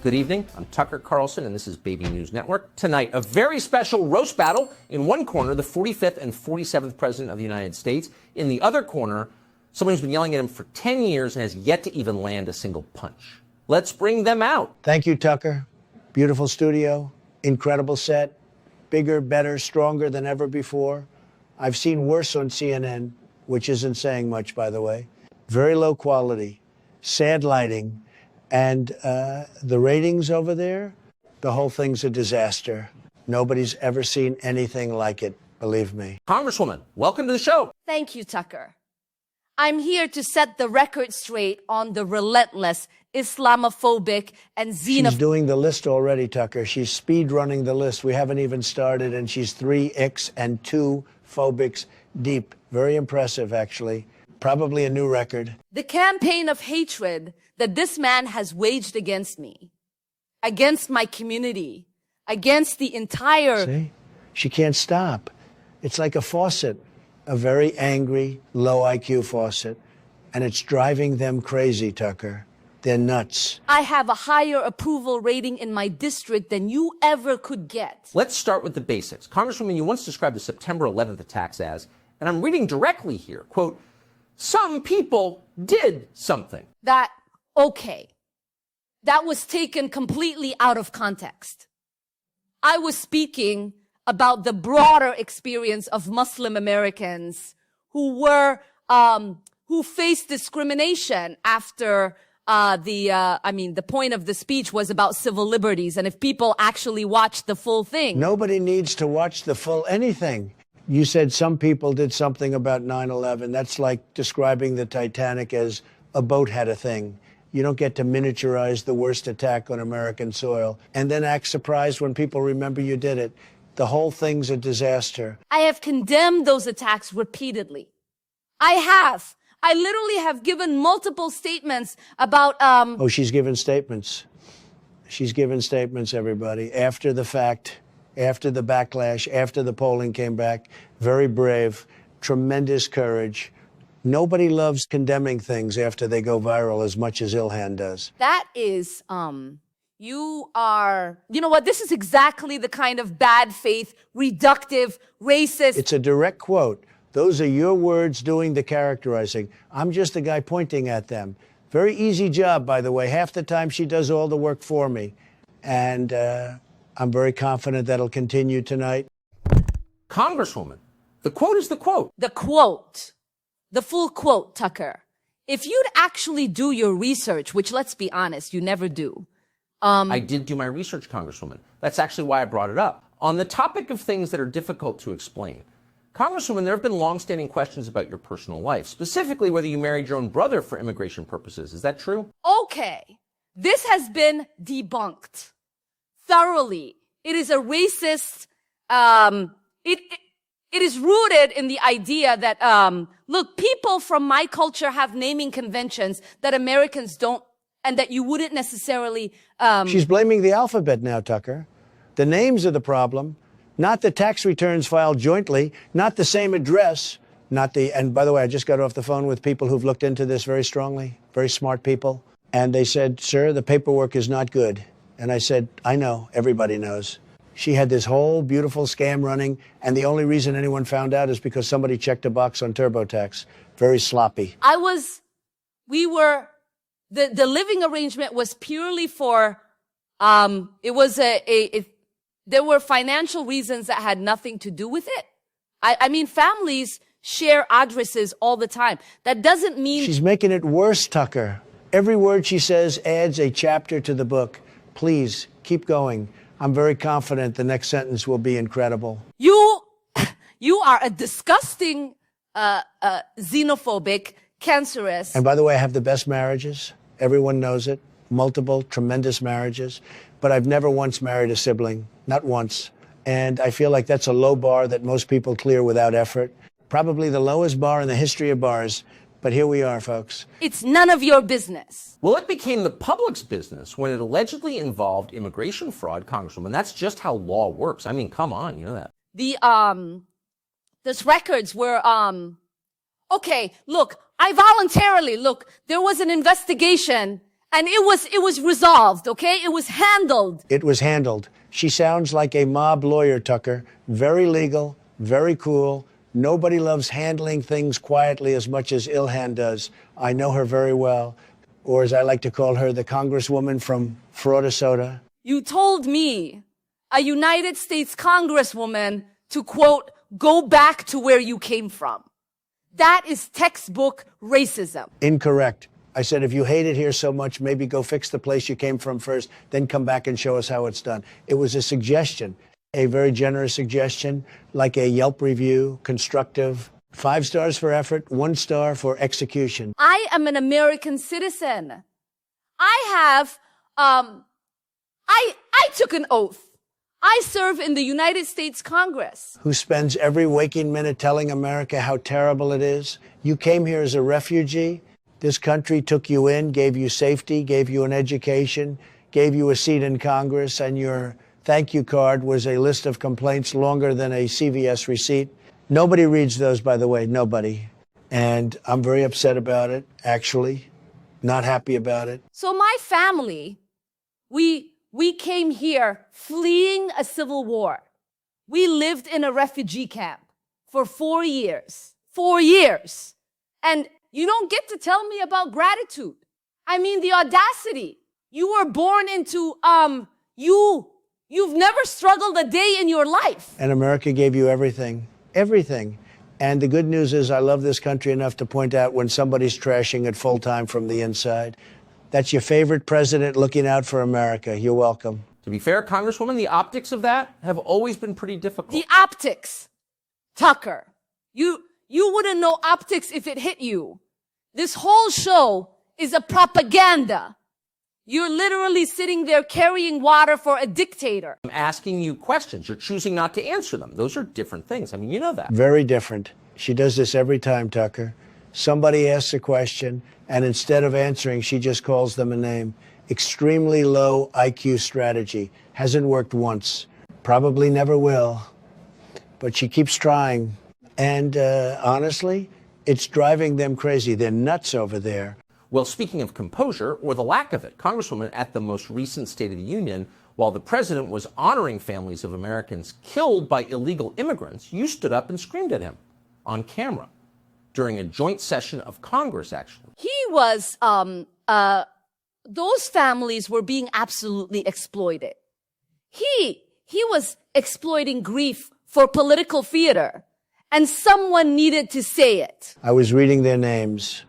Good evening. I'm Tucker Carlson, and this is Baby News Network. Tonight, a very special roast battle. In one corner, the 45th and 47th President of the United States. In the other corner, someone who's been yelling at him for 10 years and has yet to even land a single punch. Let's bring them out. Thank you, Tucker. Beautiful studio, incredible set, bigger, better, stronger than ever before. I've seen worse on CNN, which isn't saying much, by the way. Very low quality, sad lighting, and the ratings over there, the whole thing's a disaster. Nobody's ever seen anything like it, believe me. Congresswoman, welcome to the show. Thank you, Tucker. I'm here to set the record straight on the relentless Islamophobic and xenophobic. She's doing the list already, Tucker. She's speed running the list. We haven't even started, and she's 3 icks and 2 phobics deep. Very impressive, actually. Probably a new record. The campaign of hatred that this man has waged against me, against my community, against the entire... See? She can't stop. It's like a faucet, a very angry, low IQ faucet, and it's driving them crazy, Tucker. They're nuts. I have a higher approval rating in my district than you ever could get. Let's start with the basics. Congresswoman, you once described the September 11th attacks as, and I'm reading directly here, quote, some people did something. Okay. That was taken completely out of context. I was speaking about the broader experience of Muslim Americans who faced discrimination after the point of the speech was about civil liberties. And if people actually watched the full thing. Nobody needs to watch the full anything. You said some people did something about 9/11. That's like describing the Titanic as a boat had a thing. You don't get to miniaturize the worst attack on American soil and then act surprised when people remember you did it. The whole thing's a disaster. I have condemned those attacks repeatedly. I literally have given multiple statements about... Oh, she's given statements. She's given statements, everybody, after the fact, after the backlash, after the polling came back. Very brave, tremendous courage. Nobody loves condemning things after they go viral as much as Ilhan does. That is, you know what? This is exactly the kind of bad faith, reductive, racist. It's a direct quote. Those are your words doing the characterizing. I'm just a guy pointing at them. Very easy job, by the way. Half the time she does all the work for me. And I'm very confident that'll continue tonight. Congresswoman, the quote is the quote. The quote. The full quote, Tucker. If you'd actually do your research, which, let's be honest, you never do. I did do my research, Congresswoman. That's actually why I brought it up. On the topic of things that are difficult to explain, Congresswoman, there have been longstanding questions about your personal life, specifically whether you married your own brother for immigration purposes. Is that true? Okay. This has been debunked thoroughly. It is a racist, it is rooted in the idea that, look, people from my culture have naming conventions that Americans don't, and that you wouldn't necessarily... She's blaming the alphabet now, Tucker. The names are the problem, not the tax returns filed jointly, not the same address, and by the way, I just got off the phone with people who've looked into this very strongly, very smart people, and they said, sir, the paperwork is not good. And I said, I know, everybody knows. She had this whole beautiful scam running, and the only reason anyone found out is because somebody checked a box on TurboTax. Very sloppy. The living arrangement was purely for, there were financial reasons that had nothing to do with it. I mean, families share addresses all the time. That doesn't mean... She's making it worse, Tucker. Every word she says adds a chapter to the book. Please, keep going. I'm very confident the next sentence will be incredible. You are a disgusting, xenophobic, cancerous... And by the way, I have the best marriages. Everyone knows it. Multiple, tremendous marriages. But I've never once married a sibling. Not once. And I feel like that's a low bar that most people clear without effort. Probably the lowest bar in the history of bars. But here we are, folks. It's none of your business. Well, it became the public's business when it allegedly involved immigration fraud, Congresswoman. That's just how law works. I mean, come on, you know that. Those records were, okay, look, there was an investigation And it was resolved, okay? It was handled. It was handled. She sounds like a mob lawyer, Tucker. Very legal, very cool. Nobody loves handling things quietly as much as Ilhan does. I know her very well. Or as I like to call her, the congresswoman from Florida. You told me, a United States congresswoman, to quote, go back to where you came from. That is textbook racism. Incorrect. I said, if you hate it here so much, maybe go fix the place you came from first, then come back and show us how it's done. It was a suggestion, a very generous suggestion, like a Yelp review, constructive. 5 stars for effort, 1 star for execution. I am an American citizen. I took an oath. I serve in the United States Congress. Who spends every waking minute telling America how terrible it is. You came here as a refugee. This country took you in, gave you safety, gave you an education, gave you a seat in Congress, and your thank you card was a list of complaints longer than a CVS receipt. Nobody reads those, by the way, nobody. And I'm very upset about it, actually. Not happy about it. So my family, we came here fleeing a civil war. We lived in a refugee camp for 4 years. 4 years. And you don't get to tell me about gratitude. I mean, the audacity. You were born into, you've never struggled a day in your life. And America gave you everything. Everything. And the good news is I love this country enough to point out when somebody's trashing it full time from the inside. That's your favorite president looking out for America. You're welcome. To be fair, Congresswoman, the optics of that have always been pretty difficult. The optics, Tucker. You wouldn't know optics if it hit you. This whole show is a propaganda. You're literally sitting there carrying water for a dictator. I'm asking you questions. You're choosing not to answer them. Those are different things. I mean, you know that. Very different. She does this every time, Tucker. Somebody asks a question, and instead of answering, she just calls them a name. Extremely low IQ strategy. Hasn't worked once. Probably never will. But she keeps trying. And honestly, it's driving them crazy. They're nuts over there. Well, speaking of composure, or the lack of it, Congresswoman, at the most recent State of the Union, while the president was honoring families of Americans killed by illegal immigrants, you stood up and screamed at him on camera during a joint session of Congress, actually. He was, those families were being absolutely exploited. He was exploiting grief for political theater, and someone needed to say it. I was reading their names.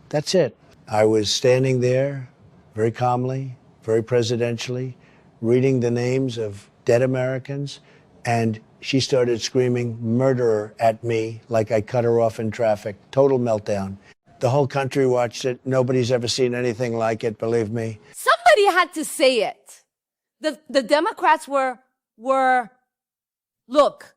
That's it. I was standing there very calmly, very presidentially, reading the names of dead Americans, and she started screaming murderer at me like I cut her off in traffic. Total meltdown. The whole country watched it. Nobody's ever seen anything like it, believe me. Somebody had to say it. The Democrats were, look,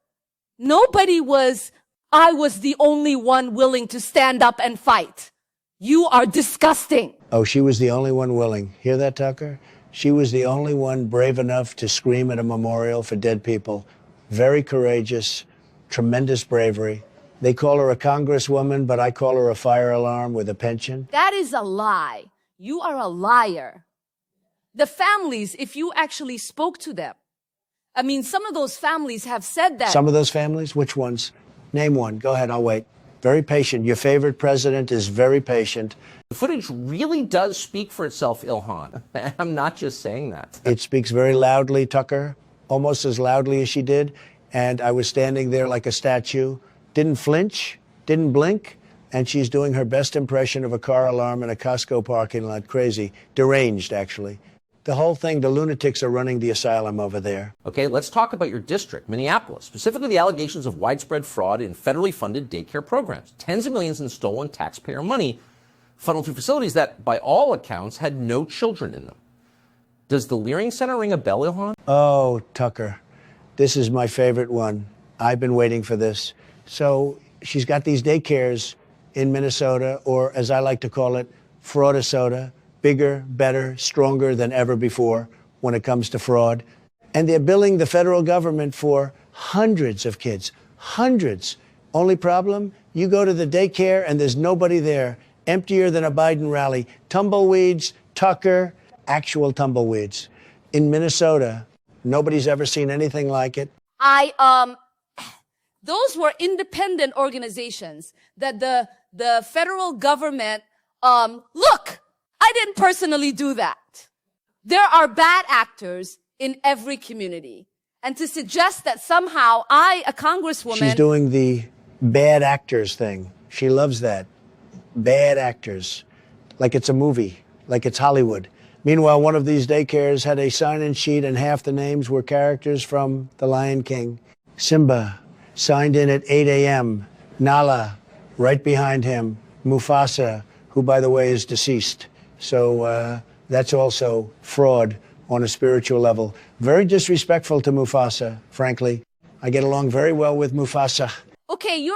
I was the only one willing to stand up and fight. You are disgusting. Oh, she was the only one willing. Hear that, Tucker? She was the only one brave enough to scream at a memorial for dead people. Very courageous, tremendous bravery. They call her a congresswoman, but I call her a fire alarm with a pension. That is a lie. You are a liar. The families, if you actually spoke to them, I mean, some of those families have said that. Some of those families? Which ones? Name one. Go ahead, I'll wait. Very patient. Your favorite president is very patient. The footage really does speak for itself, Ilhan. I'm not just saying that. It speaks very loudly, Tucker, almost as loudly as she did. And I was standing there like a statue, didn't flinch, didn't blink, and she's doing her best impression of a car alarm in a Costco parking lot. Crazy. Deranged, actually. The whole thing, the lunatics are running the asylum over there. Okay, let's talk about your district, Minneapolis, specifically the allegations of widespread fraud in federally funded daycare programs. Tens of millions in stolen taxpayer money funneled through facilities that, by all accounts, had no children in them. Does the Leering Center ring a bell, Ilhan? Oh, Tucker, this is my favorite one. I've been waiting for this. So she's got these daycares in Minnesota, or as I like to call it, Fraudisota. Bigger, better, stronger than ever before when it comes to fraud. And they're billing the federal government for hundreds of kids, hundreds. Only problem, you go to the daycare and there's nobody there, emptier than a Biden rally, tumbleweeds, Tucker, actual tumbleweeds. In Minnesota, nobody's ever seen anything like it. Those were independent organizations that the federal government, look, I didn't personally do that. There are bad actors in every community. And to suggest that somehow I, a congresswoman... She's doing the bad actors thing. She loves that. Bad actors. Like it's a movie. Like it's Hollywood. Meanwhile, one of these daycares had a sign-in sheet and half the names were characters from The Lion King. Simba signed in at 8 a.m. Nala, right behind him. Mufasa, who, by the way, is deceased. So that's also fraud on a spiritual level. Very disrespectful to Mufasa, frankly. I get along very well with Mufasa. Okay,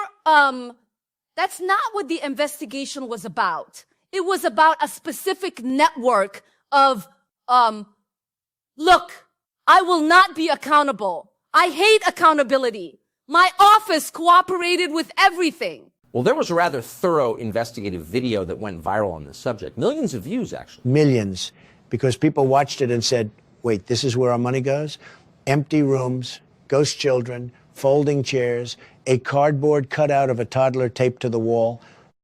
that's not what the investigation was about. It was about a specific network of, look, I will not be accountable. I hate accountability. My office cooperated with everything. Well, there was a rather thorough investigative video that went viral on this subject. Millions of views, actually. Millions. Because people watched it and said, wait, this is where our money goes? Empty rooms, ghost children, folding chairs, a cardboard cutout of a toddler taped to the wall.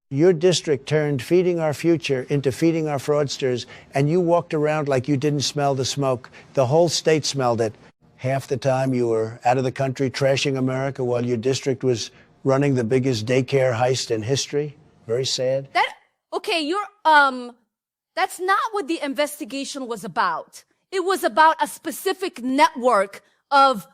Your district turned feeding our future into feeding our fraudsters, and you walked around like you didn't smell the smoke. The whole state smelled it. Half the time you were out of the country trashing America while your district was running the biggest daycare heist in history. Very sad. That's not what the investigation was about. It was about a specific network of,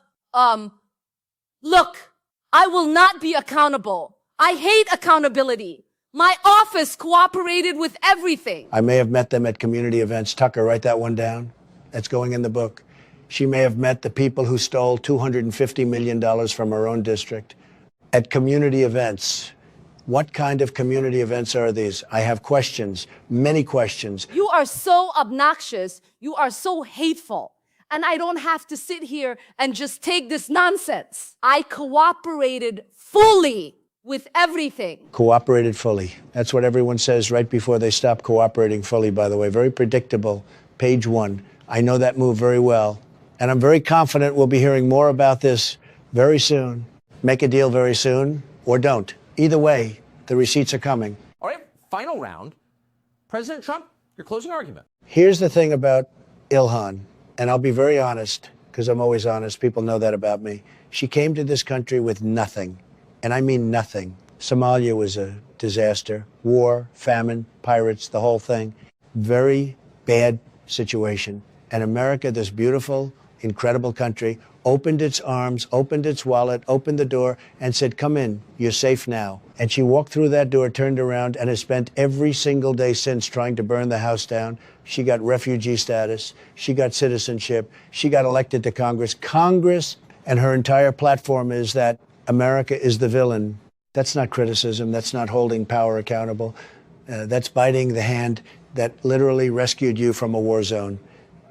look, I will not be accountable. I hate accountability. My office cooperated with everything. I may have met them at community events. Tucker, write that one down. That's going in the book. She may have met the people who stole $250 million from her own district at community events. What kind of community events are these? I have questions, many questions. You are so obnoxious. You are so hateful. And I don't have to sit here and just take this nonsense. I cooperated fully with everything. Cooperated fully. That's what everyone says right before they stop cooperating fully, by the way. Very predictable. Page 1. I know that move very well. And I'm very confident we'll be hearing more about this very soon. Make a deal very soon or don't. Either way, the receipts are coming. All right, final round. President Trump, your closing argument. Here's the thing about Ilhan, and I'll be very honest, because I'm always honest. People know that about me. She came to this country with nothing, and I mean nothing. Somalia was a disaster. War, famine, pirates, the whole thing. Very bad situation. And America, this beautiful, incredible country, opened its arms, opened its wallet, opened the door, and said, come in, you're safe now. And she walked through that door, turned around, and has spent every single day since trying to burn the house down. She got refugee status. She got citizenship. She got elected to Congress. Congress, and her entire platform is that America is the villain. That's not criticism. That's not holding power accountable. That's biting the hand that literally rescued you from a war zone.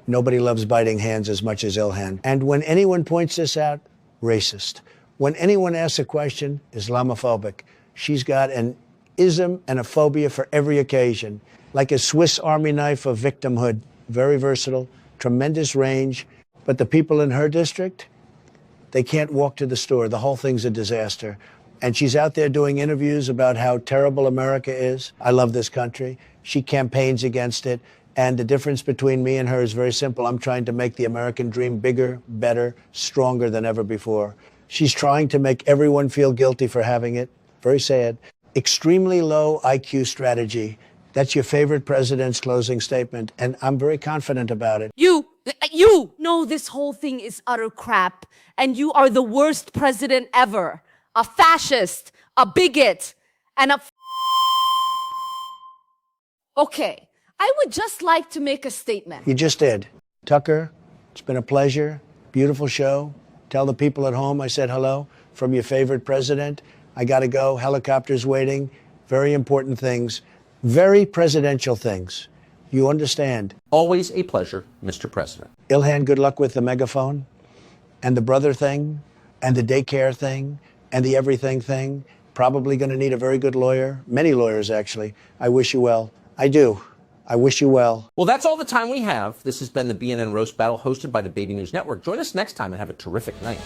Nobody loves biting hands as much as Ilhan. And when anyone points this out, racist. When anyone asks a question, Islamophobic. She's got an ism and a phobia for every occasion, like a Swiss Army knife of victimhood. Very versatile, tremendous range. But the people in her district, they can't walk to the store. The whole thing's a disaster. And she's out there doing interviews about how terrible America is. I love this country. She campaigns against it. And the difference between me and her is very simple. I'm trying to make the American dream bigger, better, stronger than ever before. She's trying to make everyone feel guilty for having it. Very sad. Extremely low IQ strategy. That's your favorite president's closing statement. And I'm very confident about it. You know this whole thing is utter crap. And you are the worst president ever. A fascist, a bigot, and a... Okay. I would just like to make a statement. You just did. Tucker, it's been a pleasure. Beautiful show. Tell the people at home I said hello from your favorite president. I got to go. Helicopters waiting. Very important things. Very presidential things. You understand. Always a pleasure, Mr. President. Ilhan, good luck with the megaphone and the brother thing and the daycare thing and the everything thing. Probably going to need a very good lawyer. Many lawyers, actually. I wish you well. I do. I wish you well. Well, that's all the time we have. This has been the BNN Roast Battle hosted by the Baby News Network. Join us next time and have a terrific night.